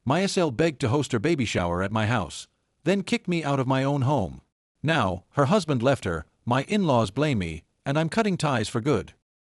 My SL begged to host her baby shower at my house, then kicked me out of my own home. Now, her husband left her, my in-laws blame me, and I'm cutting ties for good.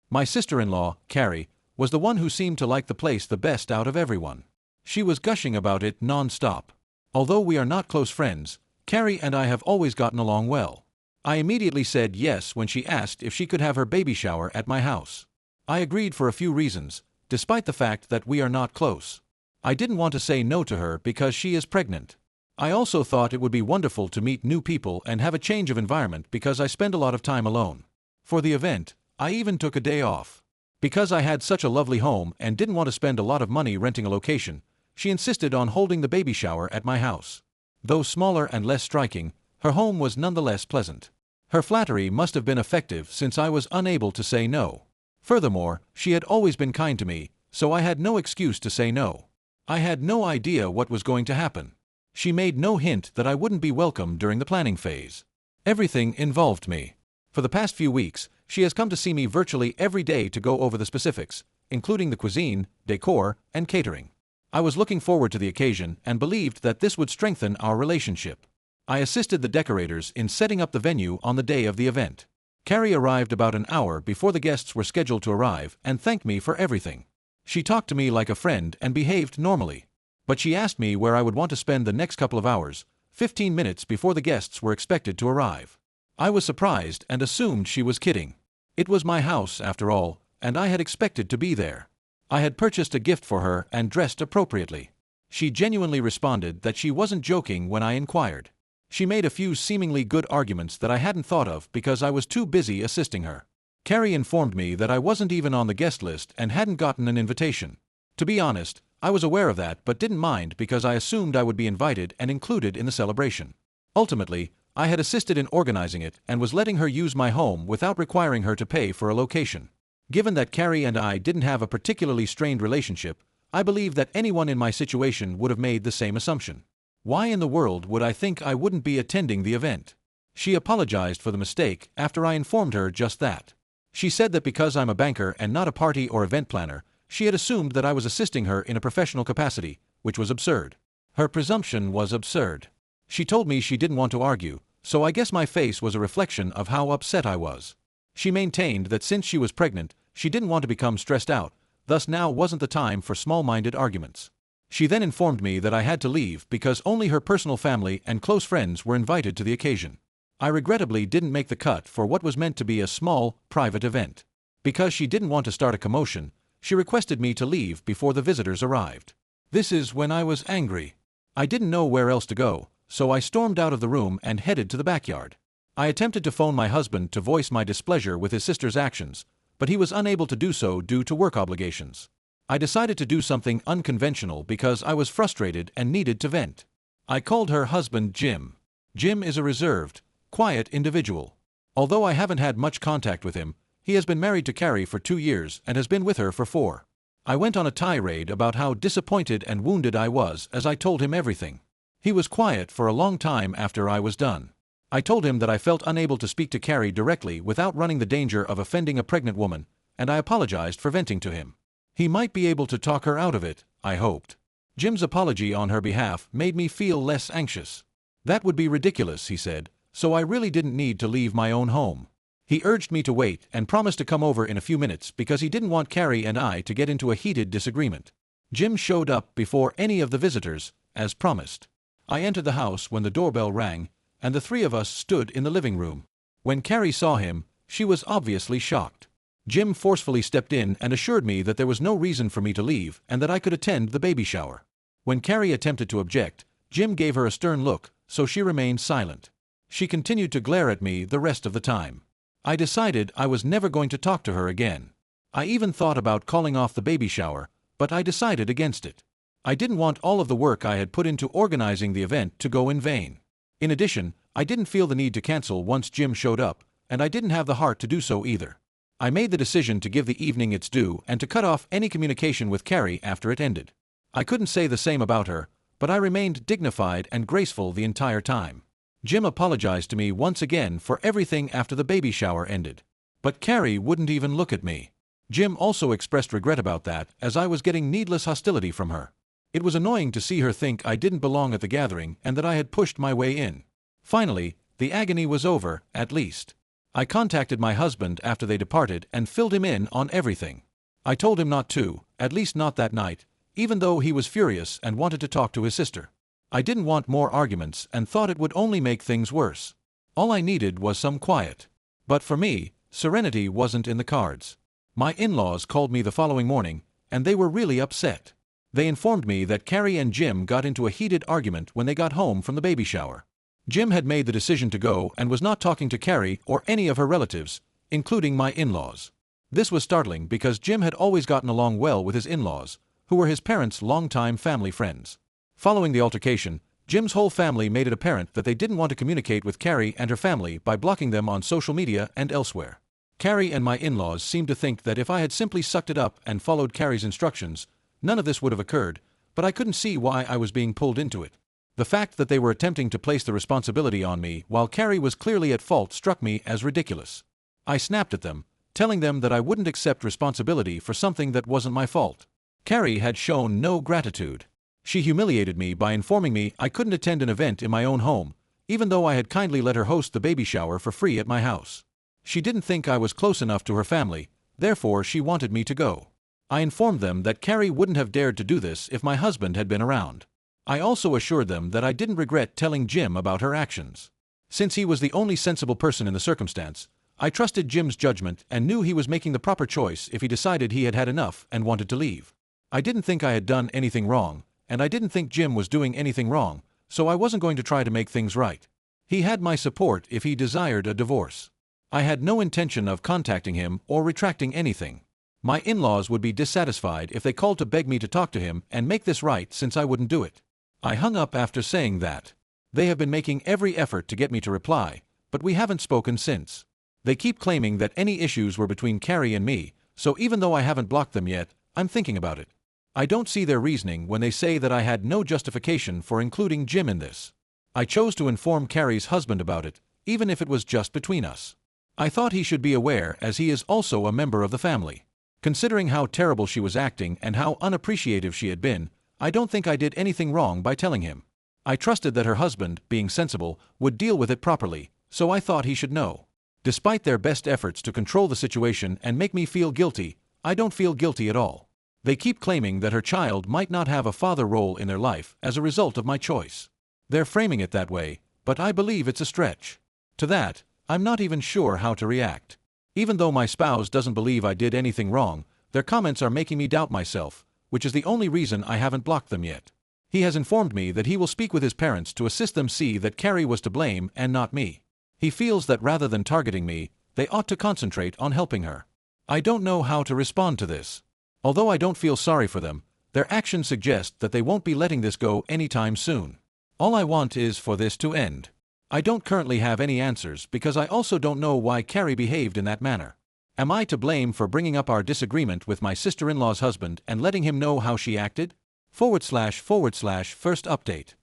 My sister-in-law, Carrie, was the one who seemed to like the place the best out of everyone. She was gushing about it non-stop. Although we are not close friends, Carrie and I have always gotten along well. I immediately said yes when she asked if she could have her baby shower at my house. I agreed for a few reasons, despite the fact that we are not close. I didn't want to say no to her because she is pregnant. I also thought it would be wonderful to meet new people and have a change of environment because I spend a lot of time alone. For the event, I even took a day off. Because I had such a lovely home and didn't want to spend a lot of money renting a location, she insisted on holding the baby shower at my house. Though smaller and less striking, her home was nonetheless pleasant. Her flattery must have been effective since I was unable to say no. Furthermore, she had always been kind to me, so I had no excuse to say no. I had no idea what was going to happen. She made no hint that I wouldn't be welcome during the planning phase. Everything involved me. For the past few weeks, she has come to see me virtually every day to go over the specifics, including the cuisine, decor, and catering. I was looking forward to the occasion and believed that this would strengthen our relationship. I assisted the decorators in setting up the venue on the day of the event. Carrie arrived about an hour before the guests were scheduled to arrive and thanked me for everything. She talked to me like a friend and behaved normally. But she asked me where I would want to spend the next couple of hours, 15 minutes before the guests were expected to arrive. I was surprised and assumed she was kidding. It was my house, after all, and I had expected to be there. I had purchased a gift for her and dressed appropriately. She genuinely responded that she wasn't joking when I inquired. She made a few seemingly good arguments that I hadn't thought of because I was too busy assisting her. Carrie informed me that I wasn't even on the guest list and hadn't gotten an invitation. To be honest, I was aware of that but didn't mind because I assumed I would be invited and included in the celebration. Ultimately, I had assisted in organizing it and was letting her use my home without requiring her to pay for a location. Given that Carrie and I didn't have a particularly strained relationship, I believe that anyone in my situation would have made the same assumption. Why in the world would I think I wouldn't be attending the event? She apologized for the mistake after I informed her just that. She said that because I'm a banker and not a party or event planner, she had assumed that I was assisting her in a professional capacity, which was absurd. Her presumption was absurd. She told me she didn't want to argue, so I guess my face was a reflection of how upset I was. She maintained that since she was pregnant, she didn't want to become stressed out, thus now wasn't the time for small-minded arguments. She then informed me that I had to leave because only her personal family and close friends were invited to the occasion. I regrettably didn't make the cut for what was meant to be a small, private event. Because she didn't want to start a commotion, she requested me to leave before the visitors arrived. This is when I was angry. I didn't know where else to go, so I stormed out of the room and headed to the backyard. I attempted to phone my husband to voice my displeasure with his sister's actions, but he was unable to do so due to work obligations. I decided to do something unconventional because I was frustrated and needed to vent. I called her husband Jim. Jim is a reserved, quiet individual. Although I haven't had much contact with him, he has been married to Carrie for 2 years and has been with her for 4. I went on a tirade about how disappointed and wounded I was as I told him everything. He was quiet for a long time after I was done. I told him that I felt unable to speak to Carrie directly without running the danger of offending a pregnant woman, and I apologized for venting to him. He might be able to talk her out of it, I hoped. Jim's apology on her behalf made me feel less anxious. That would be ridiculous, he said, so I really didn't need to leave my own home. He urged me to wait and promised to come over in a few minutes because he didn't want Carrie and I to get into a heated disagreement. Jim showed up before any of the visitors, as promised. I entered the house when the doorbell rang, and the 3 of us stood in the living room. When Carrie saw him, she was obviously shocked. Jim forcefully stepped in and assured me that there was no reason for me to leave and that I could attend the baby shower. When Carrie attempted to object, Jim gave her a stern look, so she remained silent. She continued to glare at me the rest of the time. I decided I was never going to talk to her again. I even thought about calling off the baby shower, but I decided against it. I didn't want all of the work I had put into organizing the event to go in vain. In addition, I didn't feel the need to cancel once Jim showed up, and I didn't have the heart to do so either. I made the decision to give the evening its due and to cut off any communication with Carrie after it ended. I couldn't say the same about her, but I remained dignified and graceful the entire time. Jim apologized to me once again for everything after the baby shower ended. But Carrie wouldn't even look at me. Jim also expressed regret about that, as I was getting needless hostility from her. It was annoying to see her think I didn't belong at the gathering and that I had pushed my way in. Finally, the agony was over, at least. I contacted my husband after they departed and filled him in on everything. I told him not to, at least not that night, even though he was furious and wanted to talk to his sister. I didn't want more arguments and thought it would only make things worse. All I needed was some quiet. But for me, serenity wasn't in the cards. My in-laws called me the following morning, and they were really upset. They informed me that Carrie and Jim got into a heated argument when they got home from the baby shower. Jim had made the decision to go and was not talking to Carrie or any of her relatives, including my in-laws. This was startling because Jim had always gotten along well with his in-laws, who were his parents' longtime family friends. Following the altercation, Jim's whole family made it apparent that they didn't want to communicate with Carrie and her family by blocking them on social media and elsewhere. Carrie and my in-laws seemed to think that if I had simply sucked it up and followed Carrie's instructions, none of this would have occurred, but I couldn't see why I was being pulled into it. The fact that they were attempting to place the responsibility on me while Carrie was clearly at fault struck me as ridiculous. I snapped at them, telling them that I wouldn't accept responsibility for something that wasn't my fault. Carrie had shown no gratitude. She humiliated me by informing me I couldn't attend an event in my own home, even though I had kindly let her host the baby shower for free at my house. She didn't think I was close enough to her family, therefore she wanted me to go. I informed them that Carrie wouldn't have dared to do this if my husband had been around. I also assured them that I didn't regret telling Jim about her actions. Since he was the only sensible person in the circumstance, I trusted Jim's judgment and knew he was making the proper choice if he decided he had had enough and wanted to leave. I didn't think I had done anything wrong, and I didn't think Jim was doing anything wrong, so I wasn't going to try to make things right. He had my support if he desired a divorce. I had no intention of contacting him or retracting anything. My in-laws would be dissatisfied if they called to beg me to talk to him and make this right since I wouldn't do it. I hung up after saying that. They have been making every effort to get me to reply, but we haven't spoken since. They keep claiming that any issues were between Carrie and me, so even though I haven't blocked them yet, I'm thinking about it. I don't see their reasoning when they say that I had no justification for including Jim in this. I chose to inform Carrie's husband about it, even if it was just between us. I thought he should be aware as he is also a member of the family. Considering how terrible she was acting and how unappreciative she had been, I don't think I did anything wrong by telling him. I trusted that her husband, being sensible, would deal with it properly, so I thought he should know. Despite their best efforts to control the situation and make me feel guilty, I don't feel guilty at all. They keep claiming that her child might not have a father role in their life as a result of my choice. They're framing it that way, but I believe it's a stretch. To that, I'm not even sure how to react. Even though my spouse doesn't believe I did anything wrong, their comments are making me doubt myself, which is the only reason I haven't blocked them yet. He has informed me that he will speak with his parents to assist them see that Carrie was to blame and not me. He feels that rather than targeting me, they ought to concentrate on helping her. I don't know how to respond to this. Although I don't feel sorry for them, their actions suggest that they won't be letting this go anytime soon. All I want is for this to end. I don't currently have any answers because I also don't know why Carrie behaved in that manner. Am I to blame for bringing up our disagreement with my sister-in-law's husband and letting him know how she acted? // first update.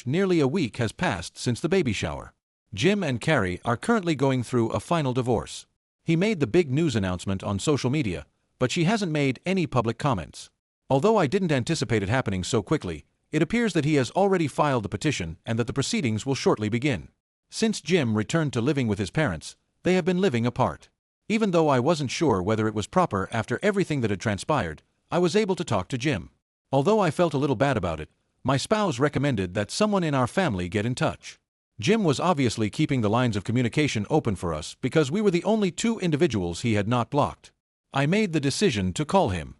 / nearly a week has passed since the baby shower. Jim and Carrie are currently going through a final divorce. He made the big news announcement on social media, but she hasn't made any public comments. Although I didn't anticipate it happening so quickly, it appears that he has already filed the petition and that the proceedings will shortly begin. Since Jim returned to living with his parents, they have been living apart. Even though I wasn't sure whether it was proper after everything that had transpired, I was able to talk to Jim. Although I felt a little bad about it, my spouse recommended that someone in our family get in touch. Jim was obviously keeping the lines of communication open for us because we were the only two individuals he had not blocked. I made the decision to call him.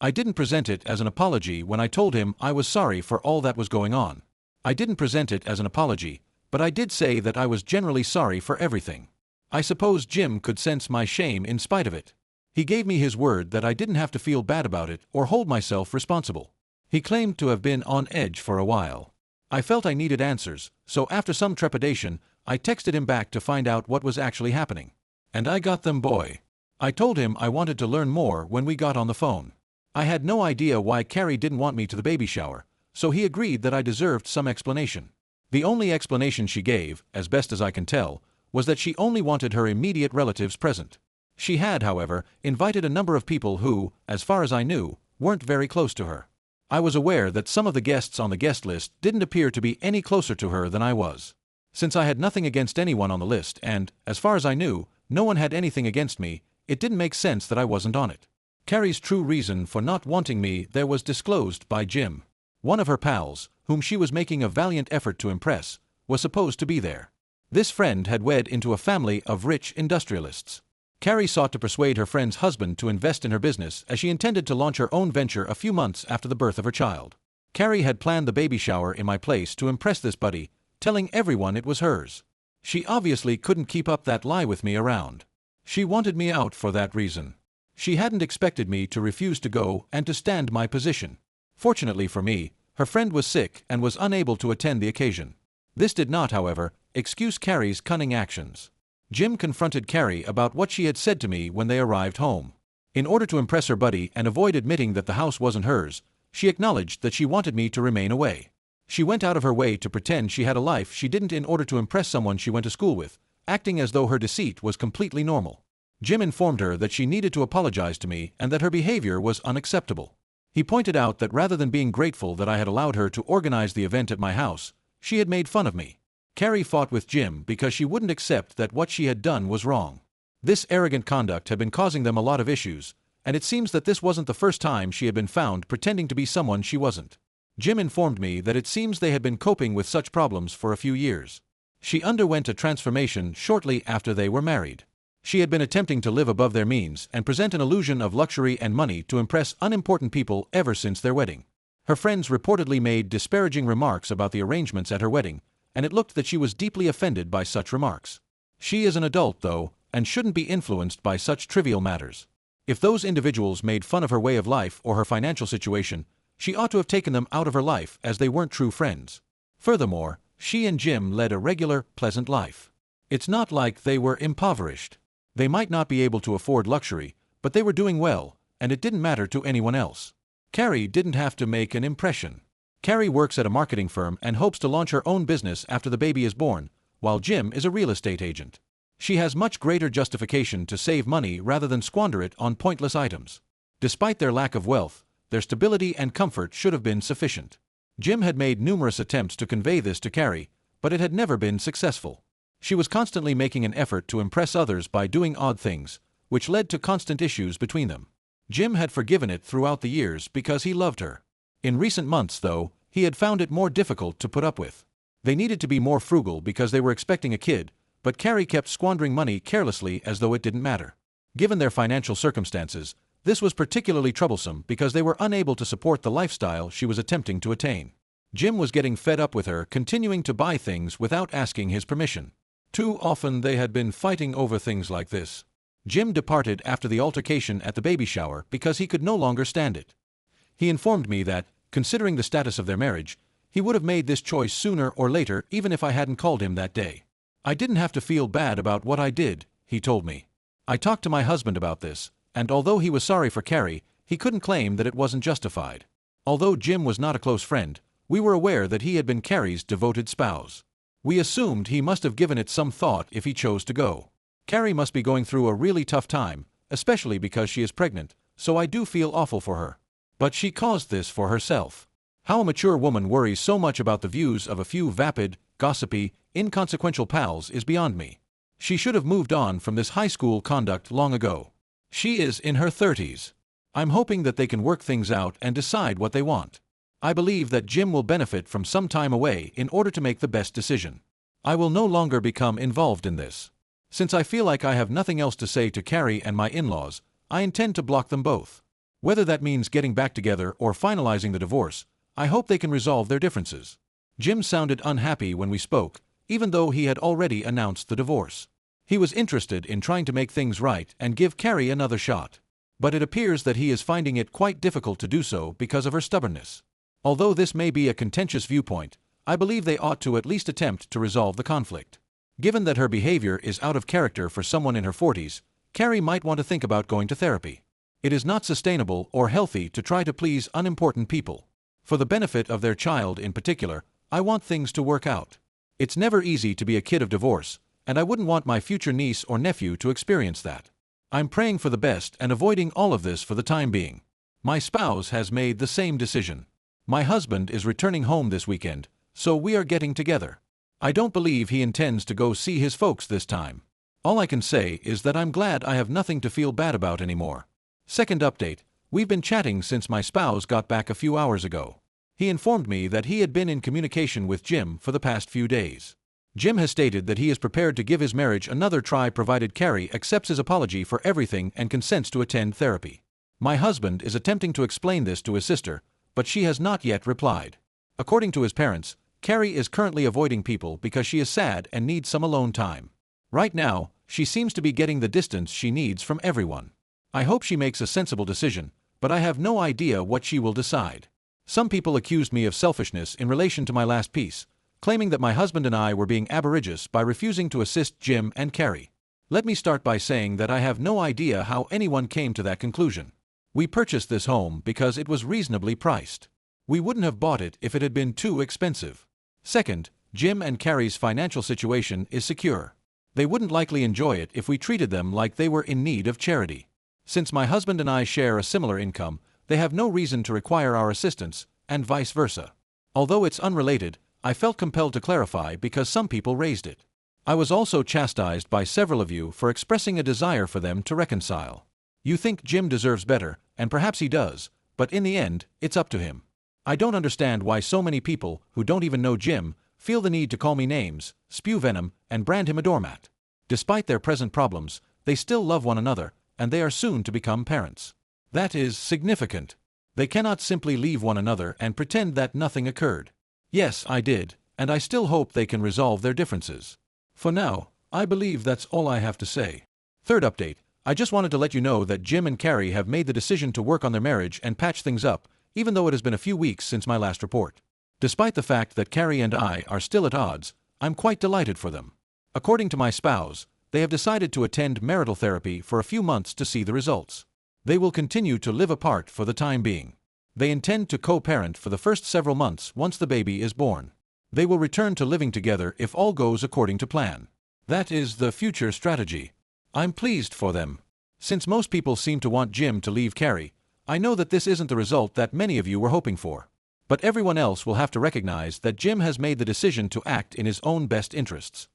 I didn't present it as an apology when I told him I was sorry for all that was going on. I didn't present it as an apology, but I did say that I was generally sorry for everything. I suppose Jim could sense my shame in spite of it. He gave me his word that I didn't have to feel bad about it or hold myself responsible. He claimed to have been on edge for a while. I felt I needed answers, so after some trepidation, I texted him back to find out what was actually happening. And I got them, boy. I told him I wanted to learn more when we got on the phone. I had no idea why Carrie didn't want me to the baby shower, so he agreed that I deserved some explanation. The only explanation she gave, as best as I can tell, was that she only wanted her immediate relatives present. She had, however, invited a number of people who, as far as I knew, weren't very close to her. I was aware that some of the guests on the guest list didn't appear to be any closer to her than I was. Since I had nothing against anyone on the list and, as far as I knew, no one had anything against me, it didn't make sense that I wasn't on it. Carrie's true reason for not wanting me there was disclosed by Jim. One of her pals, whom she was making a valiant effort to impress, was supposed to be there. This friend had wed into a family of rich industrialists. Carrie sought to persuade her friend's husband to invest in her business as she intended to launch her own venture a few months after the birth of her child. Carrie had planned the baby shower in my place to impress this buddy, telling everyone it was hers. She obviously couldn't keep up that lie with me around. She wanted me out for that reason. She hadn't expected me to refuse to go and to stand my position. Fortunately for me, her friend was sick and was unable to attend the occasion. This did not, however, excuse Carrie's cunning actions. Jim confronted Carrie about what she had said to me when they arrived home. In order to impress her buddy and avoid admitting that the house wasn't hers, she acknowledged that she wanted me to remain away. She went out of her way to pretend she had a life she didn't in order to impress someone she went to school with, acting as though her deceit was completely normal. Jim informed her that she needed to apologize to me and that her behavior was unacceptable. He pointed out that rather than being grateful that I had allowed her to organize the event at my house, she had made fun of me. Carrie fought with Jim because she wouldn't accept that what she had done was wrong. This arrogant conduct had been causing them a lot of issues, and it seems that this wasn't the first time she had been found pretending to be someone she wasn't. Jim informed me that it seems they had been coping with such problems for a few years. She underwent a transformation shortly after they were married. She had been attempting to live above their means and present an illusion of luxury and money to impress unimportant people ever since their wedding. Her friends reportedly made disparaging remarks about the arrangements at her wedding, and it looked that she was deeply offended by such remarks. She is an adult, though, and shouldn't be influenced by such trivial matters. If those individuals made fun of her way of life or her financial situation, she ought to have taken them out of her life as they weren't true friends. Furthermore, she and Jim led a regular, pleasant life. It's not like they were impoverished. They might not be able to afford luxury, but they were doing well, and it didn't matter to anyone else. Carrie didn't have to make an impression. Carrie works at a marketing firm and hopes to launch her own business after the baby is born, while Jim is a real estate agent. She has much greater justification to save money rather than squander it on pointless items. Despite their lack of wealth, their stability and comfort should have been sufficient. Jim had made numerous attempts to convey this to Carrie, but it had never been successful. She was constantly making an effort to impress others by doing odd things, which led to constant issues between them. Jim had forgiven it throughout the years because he loved her. In recent months, though, he had found it more difficult to put up with. They needed to be more frugal because they were expecting a kid, but Carrie kept squandering money carelessly as though it didn't matter. Given their financial circumstances, this was particularly troublesome because they were unable to support the lifestyle she was attempting to attain. Jim was getting fed up with her continuing to buy things without asking his permission. Too often they had been fighting over things like this. Jim departed after the altercation at the baby shower because he could no longer stand it. He informed me that, considering the status of their marriage, he would have made this choice sooner or later even if I hadn't called him that day. I didn't have to feel bad about what I did, he told me. I talked to my husband about this, and although he was sorry for Carrie, he couldn't claim that it wasn't justified. Although Jim was not a close friend, we were aware that he had been Carrie's devoted spouse. We assumed he must have given it some thought if he chose to go. Carrie must be going through a really tough time, especially because she is pregnant, so I do feel awful for her. But she caused this for herself. How a mature woman worries so much about the views of a few vapid, gossipy, inconsequential pals is beyond me. She should have moved on from this high school conduct long ago. She is in her 30s. I'm hoping that they can work things out and decide what they want. I believe that Jim will benefit from some time away in order to make the best decision. I will no longer become involved in this. Since I feel like I have nothing else to say to Carrie and my in-laws, I intend to block them both. Whether that means getting back together or finalizing the divorce, I hope they can resolve their differences. Jim sounded unhappy when we spoke, even though he had already announced the divorce. He was interested in trying to make things right and give Carrie another shot. But it appears that he is finding it quite difficult to do so because of her stubbornness. Although this may be a contentious viewpoint, I believe they ought to at least attempt to resolve the conflict. Given that her behavior is out of character for someone in her 40s, Carrie might want to think about going to therapy. It is not sustainable or healthy to try to please unimportant people. For the benefit of their child in particular, I want things to work out. It's never easy to be a kid of divorce, and I wouldn't want my future niece or nephew to experience that. I'm praying for the best and avoiding all of this for the time being. My spouse has made the same decision. My husband is returning home this weekend, so we are getting together. I don't believe he intends to go see his folks this time. All I can say is that I'm glad I have nothing to feel bad about anymore. Second update, we've been chatting since my spouse got back a few hours ago. He informed me that he had been in communication with Jim for the past few days. Jim has stated that he is prepared to give his marriage another try provided Carrie accepts his apology for everything and consents to attend therapy. My husband is attempting to explain this to his sister, but she has not yet replied. According to his parents, Carrie is currently avoiding people because she is sad and needs some alone time. Right now, she seems to be getting the distance she needs from everyone. I hope she makes a sensible decision, but I have no idea what she will decide. Some people accused me of selfishness in relation to my last piece, claiming that my husband and I were being avaricious by refusing to assist Jim and Carrie. Let me start by saying that I have no idea how anyone came to that conclusion. We purchased this home because it was reasonably priced. We wouldn't have bought it if it had been too expensive. Second, Jim and Carrie's financial situation is secure. They wouldn't likely enjoy it if we treated them like they were in need of charity. Since my husband and I share a similar income, they have no reason to require our assistance, and vice versa. Although it's unrelated, I felt compelled to clarify because some people raised it. I was also chastised by several of you for expressing a desire for them to reconcile. You think Jim deserves better, and perhaps he does, but in the end, it's up to him. I don't understand why so many people, who don't even know Jim, feel the need to call me names, spew venom, and brand him a doormat. Despite their present problems, they still love one another, and they are soon to become parents. That is significant. They cannot simply leave one another and pretend that nothing occurred. Yes, I did, and I still hope they can resolve their differences. For now, I believe that's all I have to say. Third update, I just wanted to let you know that Jim and Carrie have made the decision to work on their marriage and patch things up, even though it has been a few weeks since my last report. Despite the fact that Carrie and I are still at odds, I'm quite delighted for them. According to my spouse, they have decided to attend marital therapy for a few months to see the results. They will continue to live apart for the time being. They intend to co-parent for the first several months once the baby is born. They will return to living together if all goes according to plan. That is the future strategy. I'm pleased for them. Since most people seem to want Jim to leave Carrie, I know that this isn't the result that many of you were hoping for. But everyone else will have to recognize that Jim has made the decision to act in his own best interests.